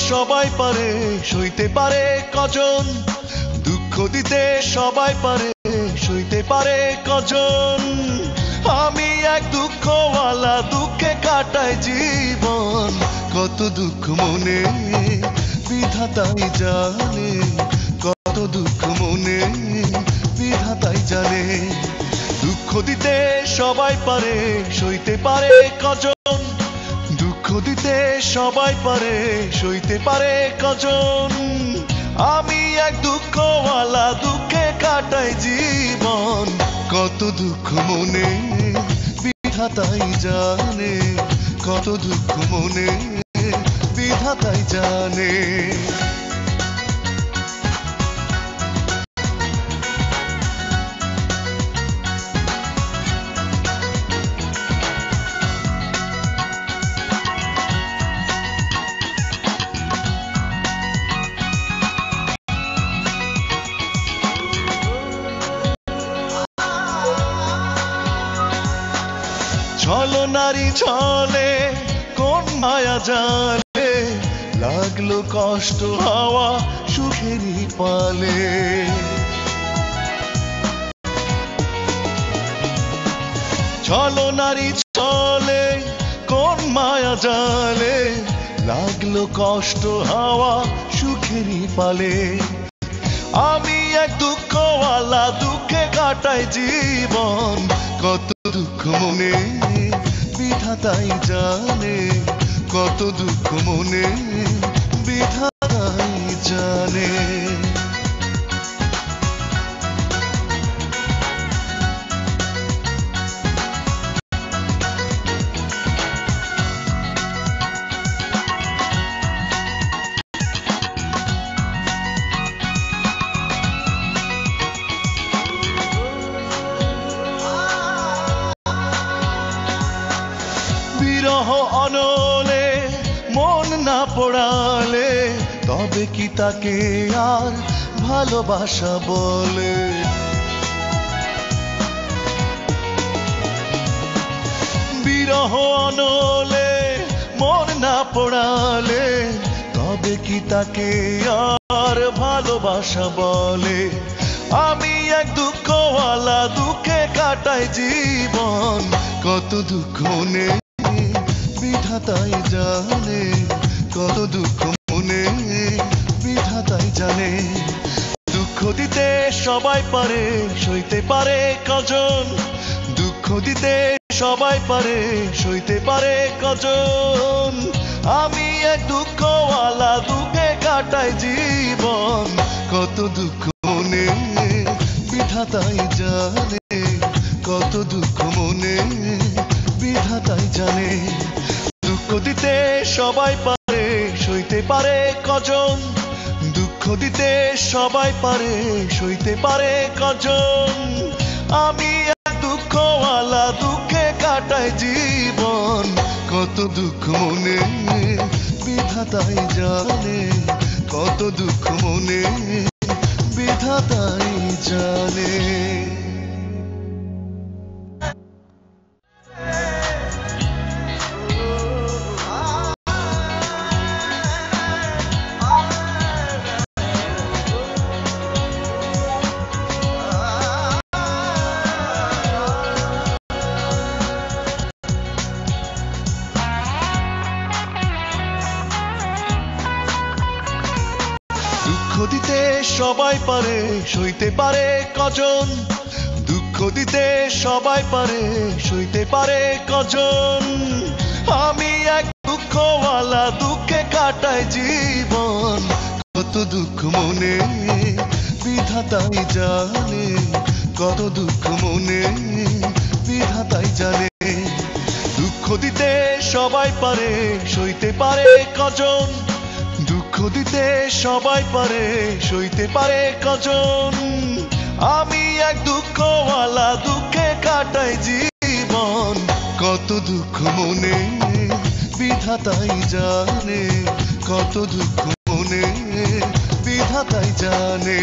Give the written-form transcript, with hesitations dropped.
সবাই পারে, সইতে পারে কজন? দুঃখ দিতে সবাই পারে, সইতে পারে কজন? আমি এক দুঃখওয়ালা, দুঃখে কাটাই জীবন। কত দুঃখ মনে বিধাতাই জানে, কত দুঃখ মনে বিধাতাই জানে। দুঃখ দিতে সবাই পারে, সইতে পারে কজন? দুঃখ দিতে সবাই পারে, সইতে পারে কজন? আমি এক দুঃখওয়ালা, দুঃখে কাটাই জীবন। কত দুঃখ মনে বিধাতাই জানে, কত দুঃখ মনে বিধাতাই জানে। ছলো নারী ছলে কোন মায়া জালে, লাগলো কষ্ট হাওয়া সুখেরই পালে। ছলো নারী ছলে কোন মায়া জালে, লাগলো কষ্ট হাওয়া সুখেরই পালে। আমি এক দুঃখওয়ালা, দুঃখে কাটাই জীবন। কত দুঃখ মনে বিধাতাই জানে, কত দুঃখ মনে বিধাতাই জানে। বিরহ অনলে মন না পড়ালে, তবে কি তাকে আর ভালোবাসা বলে? বিরহ অনলে মন না পড়ালে, তবে কি তাকে আর ভালোবাসা বলে? আমি এক দুঃখওয়ালা, দুঃখে কাটাই জীবন। কত দুঃখ মনে বিধাতাই জানে, কত দুঃখ মনে বিধাতাই জানে। দুঃখ দিতে সবাই পারে, সইতে পারে কজন? দুঃখ দিতে সবাই পারে, সইতে পারে কজন? আমি এক দুঃখওয়ালা, দুঃখে কাটাই জীবন। কত দুঃখ মনে বিধাতাই জানে, কত দুঃখ মনে বিধাতাই জানে। দুঃখ দিতে সবাই পারে, সইতে পারে কজন? দুঃখ দিতে সবাই পারে, সইতে পারে কজন? আমি এক দুঃখওয়ালা, দুঃখে কাটাই জীবন। কত দুঃখ মনে বিধাতাই জানে, কত দুঃখ মনে বিধাতাই জানে। দুঃখ দিতে সবাই পারে, সইতে পারে কজন? দুঃখ দিতে সবাই পারে, সইতে পারে কজন? আমি এক দুঃখওয়ালা, দুঃখে কাটাই জীবন। কত দুঃখ মনে বিধাতাই জানে, কত দুঃখ মনে বিধাতাই জানে। দুঃখ দিতে সবাই পারে, সইতে পারে কজন? দুঃখ দিতে সবাই পারে, সইতে পারে কজন? আমি এক দুঃখওয়ালা, দুঃখে কাটাই জীবন। কত দুঃখ মনে বিধাতাই জানে, কত দুঃখ মনে বিধাতাই জানে।